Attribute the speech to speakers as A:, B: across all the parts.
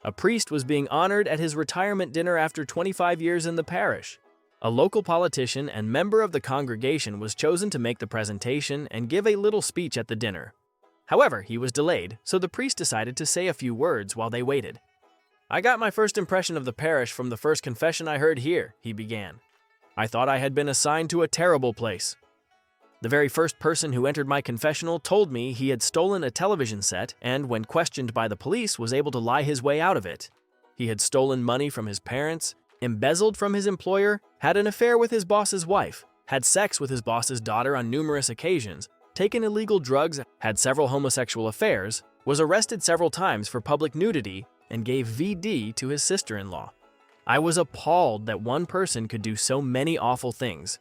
A: A priest was being honored at his retirement dinner after 25 years in the parish. A local politician and member of the congregation was chosen to make the presentation and give a little speech at the dinner. However, he was delayed, so the priest decided to say a few words while they waited. "I got my first impression of the parish from the first confession I heard here," he began. "I thought I had been assigned to a terrible place. The very first person who entered my confessional told me he had stolen a television set and, when questioned by the police, was able to lie his way out of it. He had stolen money from his parents, embezzled from his employer, had an affair with his boss's wife, had sex with his boss's daughter on numerous occasions, taken illegal drugs, had several homosexual affairs, was arrested several times for public nudity, and gave VD to his sister-in-law. I was appalled that one person could do so many awful things.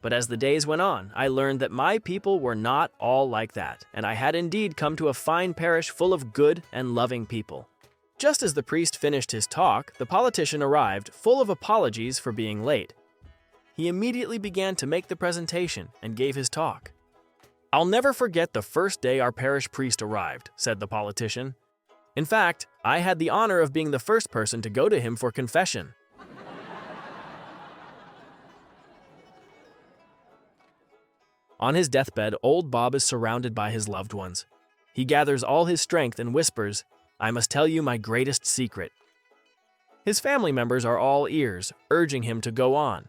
A: But as the days went on, I learned that my people were not all like that, and I had indeed come to a fine parish full of good and loving people." Just as the priest finished his talk, the politician arrived, full of apologies for being late. He immediately began to make the presentation and gave his talk. "I'll never forget the first day our parish priest arrived," said the politician. "In fact, I had the honor of being the first person to go to him for confession. On his deathbed, old Bob is surrounded by his loved ones. He gathers all his strength and whispers, 'I must tell you my greatest secret.' His family members are all ears, urging him to go on.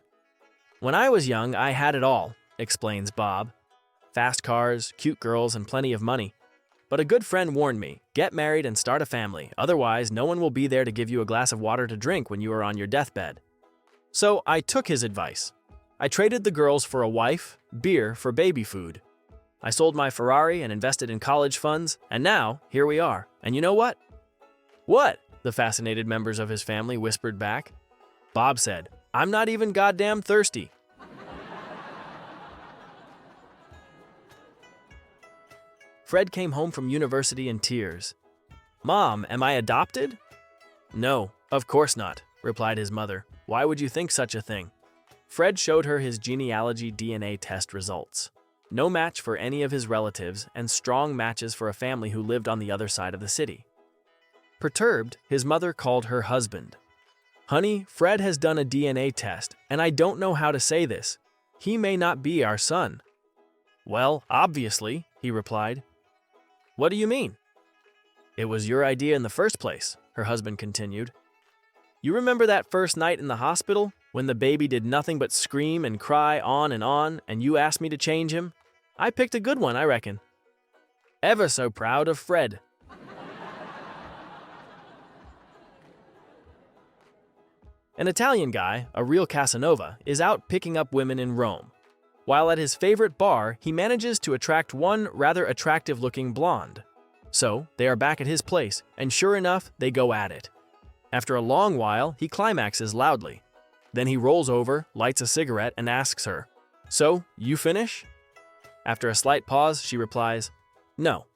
A: 'When I was young, I had it all,' explains Bob. 'Fast cars, cute girls, and plenty of money. But a good friend warned me, get married and start a family, otherwise no one will be there to give you a glass of water to drink when you are on your deathbed.' So I took his advice. I traded the girls for a wife, beer for baby food. I sold my Ferrari and invested in college funds, and now, here we are. And you know what?" "What?" the fascinated members of his family whispered back. Bob said, "I'm not even goddamn thirsty." Fred came home from university in tears. "Mom, am I adopted?" "No, of course not," replied his mother. "Why would you think such a thing?" Fred showed her his genealogy DNA test results. No match for any of his relatives, and strong matches for a family who lived on the other side of the city. Perturbed, his mother called her husband. "Honey, Fred has done a DNA test, and I don't know how to say this. He may not be our son." "Well, obviously," he replied. "What do you mean?" "It was your idea in the first place," her husband continued. "You remember that first night in the hospital, when the baby did nothing but scream and cry on, and you asked me to change him? I picked a good one, I reckon." Ever so proud of Fred. An Italian guy, a real Casanova, is out picking up women in Rome. While at his favorite bar, he manages to attract one rather attractive-looking blonde. So, they are back at his place, and sure enough, they go at it. After a long while, he climaxes loudly. Then he rolls over, lights a cigarette, and asks her, "So, you finish?" After a slight pause, she replies, "No."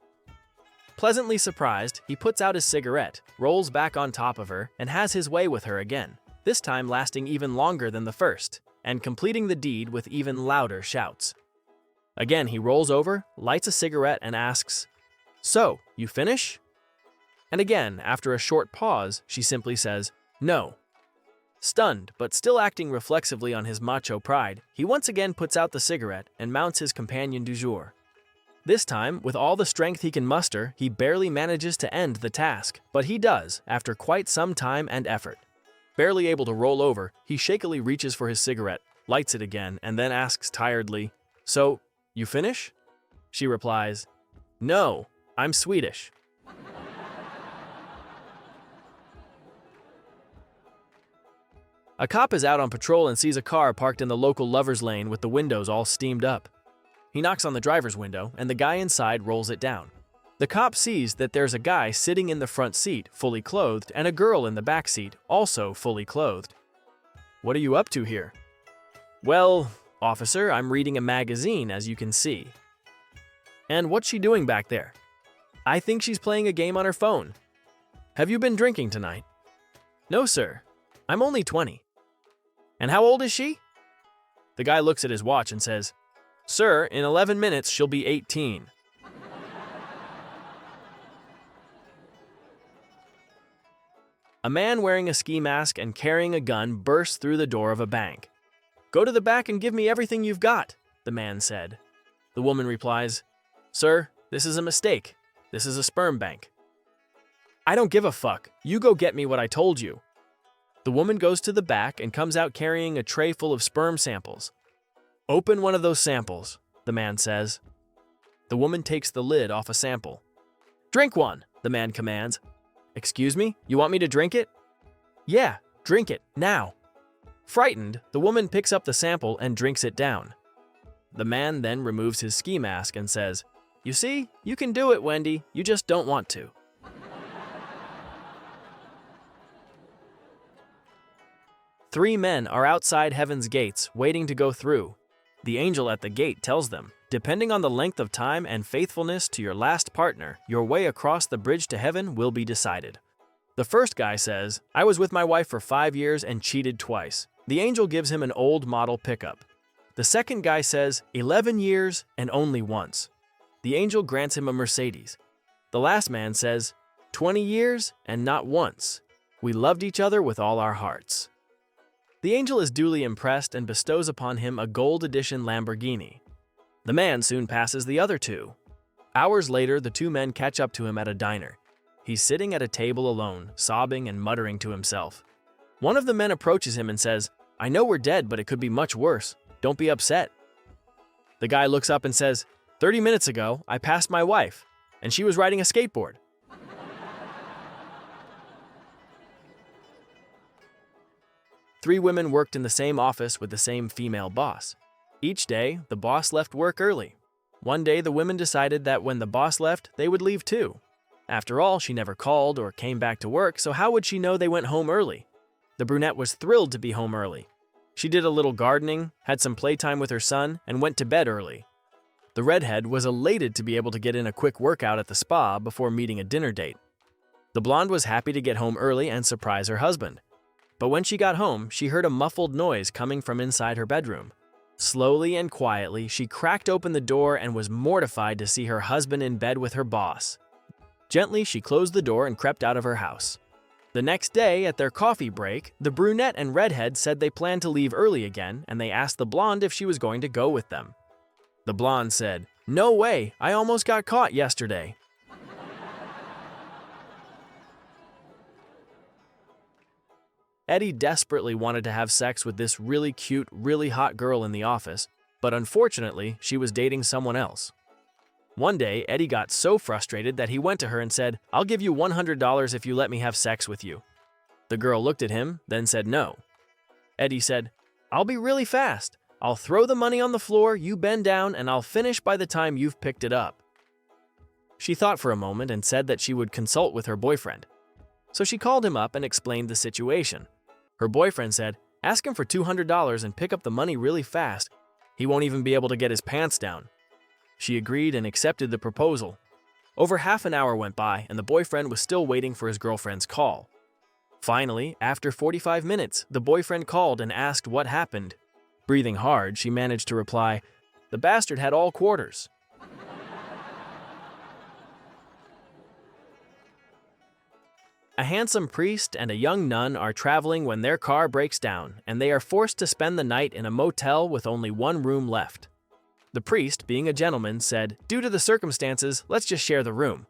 A: Pleasantly surprised, he puts out his cigarette, rolls back on top of her, and has his way with her again, this time lasting even longer than the first, and completing the deed with even louder shouts. Again, he rolls over, lights a cigarette, and asks, "So, you finish?" And again, after a short pause, she simply says, "No." Stunned, but still acting reflexively on his macho pride, he once again puts out the cigarette and mounts his companion du jour. This time, with all the strength he can muster, he barely manages to end the task, but he does, after quite some time and effort. Barely able to roll over, he shakily reaches for his cigarette, lights it again, and then asks tiredly, "So, you finish?" She replies, "No, I'm Swedish." A cop is out on patrol and sees a car parked in the local lover's lane with the windows all steamed up. He knocks on the driver's window, and the guy inside rolls it down. The cop sees that there's a guy sitting in the front seat, fully clothed, and a girl in the back seat, also fully clothed. "What are you up to here?" "Well, officer, I'm reading a magazine, as you can see." "And what's she doing back there?" "I think she's playing a game on her phone." "Have you been drinking tonight?" "No, sir. I'm only 20. "And how old is she?" The guy looks at his watch and says, "Sir, in 11 minutes she'll be 18. A man wearing a ski mask and carrying a gun bursts through the door of a bank. "Go to the back and give me everything you've got," the man said. The woman replies, "Sir, this is a mistake. This is a sperm bank." "I don't give a fuck. You go get me what I told you." The woman goes to the back and comes out carrying a tray full of sperm samples. "Open one of those samples," the man says. The woman takes the lid off a sample. "Drink one," the man commands. "Excuse me, you want me to drink it?" "Yeah, drink it, now." Frightened, the woman picks up the sample and drinks it down. The man then removes his ski mask and says, "You see, you can do it, Wendy, you just don't want to." Three men are outside heaven's gates, waiting to go through. The angel at the gate tells them, "Depending on the length of time and faithfulness to your last partner, your way across the bridge to heaven will be decided." The first guy says, "I was with my wife for 5 years and cheated twice." The angel gives him an old model pickup. The second guy says, 11 years and only once. The angel grants him a Mercedes. The last man says, 20 years and not once. We loved each other with all our hearts. The angel is duly impressed and bestows upon him a gold edition Lamborghini. The man soon passes the other two. Hours later, the two men catch up to him at a diner. He's sitting at a table alone, sobbing and muttering to himself. One of the men approaches him and says, "I know we're dead, but it could be much worse. Don't be upset." The guy looks up and says, 30 minutes ago, I passed my wife, and she was riding a skateboard." Three women worked in the same office with the same female boss. Each day, the boss left work early. One day, the women decided that when the boss left, they would leave too. After all, she never called or came back to work, so how would she know they went home early? The brunette was thrilled to be home early. She did a little gardening, had some playtime with her son, and went to bed early. The redhead was elated to be able to get in a quick workout at the spa before meeting a dinner date. The blonde was happy to get home early and surprise her husband. But when she got home, she heard a muffled noise coming from inside her bedroom. Slowly and quietly, she cracked open the door and was mortified to see her husband in bed with her boss. Gently, she closed the door and crept out of her house. The next day, at their coffee break, the brunette and redhead said they planned to leave early again, and they asked the blonde if she was going to go with them. The blonde said, "No way, I almost got caught yesterday." Eddie desperately wanted to have sex with this really cute, really hot girl in the office, but unfortunately, she was dating someone else. One day, Eddie got so frustrated that he went to her and said, "I'll give you $100 if you let me have sex with you." The girl looked at him, then said no. Eddie said, "I'll be really fast. I'll throw the money on the floor, you bend down, and I'll finish by the time you've picked it up." She thought for a moment and said that she would consult with her boyfriend. So she called him up and explained the situation. Her boyfriend said, "Ask him for $200 and pick up the money really fast. He won't even be able to get his pants down." She agreed and accepted the proposal. Over half an hour went by and the boyfriend was still waiting for his girlfriend's call. Finally, after 45 minutes, the boyfriend called and asked what happened. Breathing hard, she managed to reply, "The bastard had all quarters." A handsome priest and a young nun are traveling when their car breaks down, and they are forced to spend the night in a motel with only one room left. The priest, being a gentleman, said, "Due to the circumstances, let's just share the room.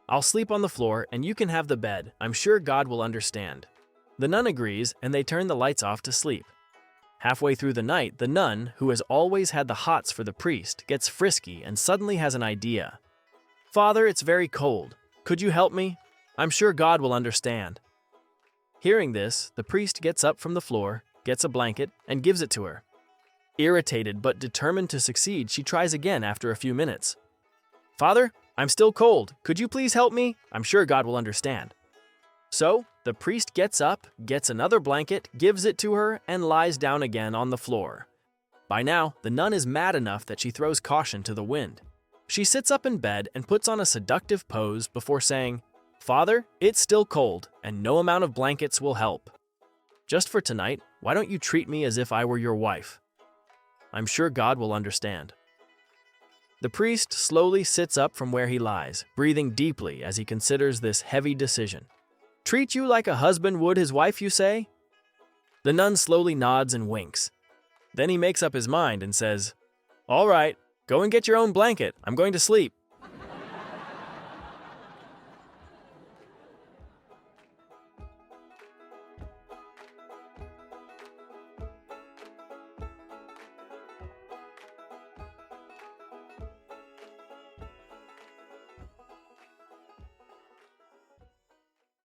A: I'll sleep on the floor, and you can have the bed. I'm sure God will understand." The nun agrees, and they turn the lights off to sleep. Halfway through the night, the nun, who has always had the hots for the priest, gets frisky and suddenly has an idea. "Father, it's very cold. Could you help me? I'm sure God will understand." Hearing this, the priest gets up from the floor, gets a blanket, and gives it to her. Irritated but determined to succeed, she tries again after a few minutes. "Father, I'm still cold. Could you please help me? I'm sure God will understand." So, the priest gets up, gets another blanket, gives it to her, and lies down again on the floor. By now, the nun is mad enough that she throws caution to the wind. She sits up in bed and puts on a seductive pose before saying, "Father, it's still cold, and no amount of blankets will help. Just for tonight, why don't you treat me as if I were your wife? I'm sure God will understand." The priest slowly sits up from where he lies, breathing deeply as he considers this heavy decision. Treat you like a husband would his wife, you say? The nun slowly nods and winks. Then he makes up his mind and says, "All right, go and get your own blanket. I'm going to sleep."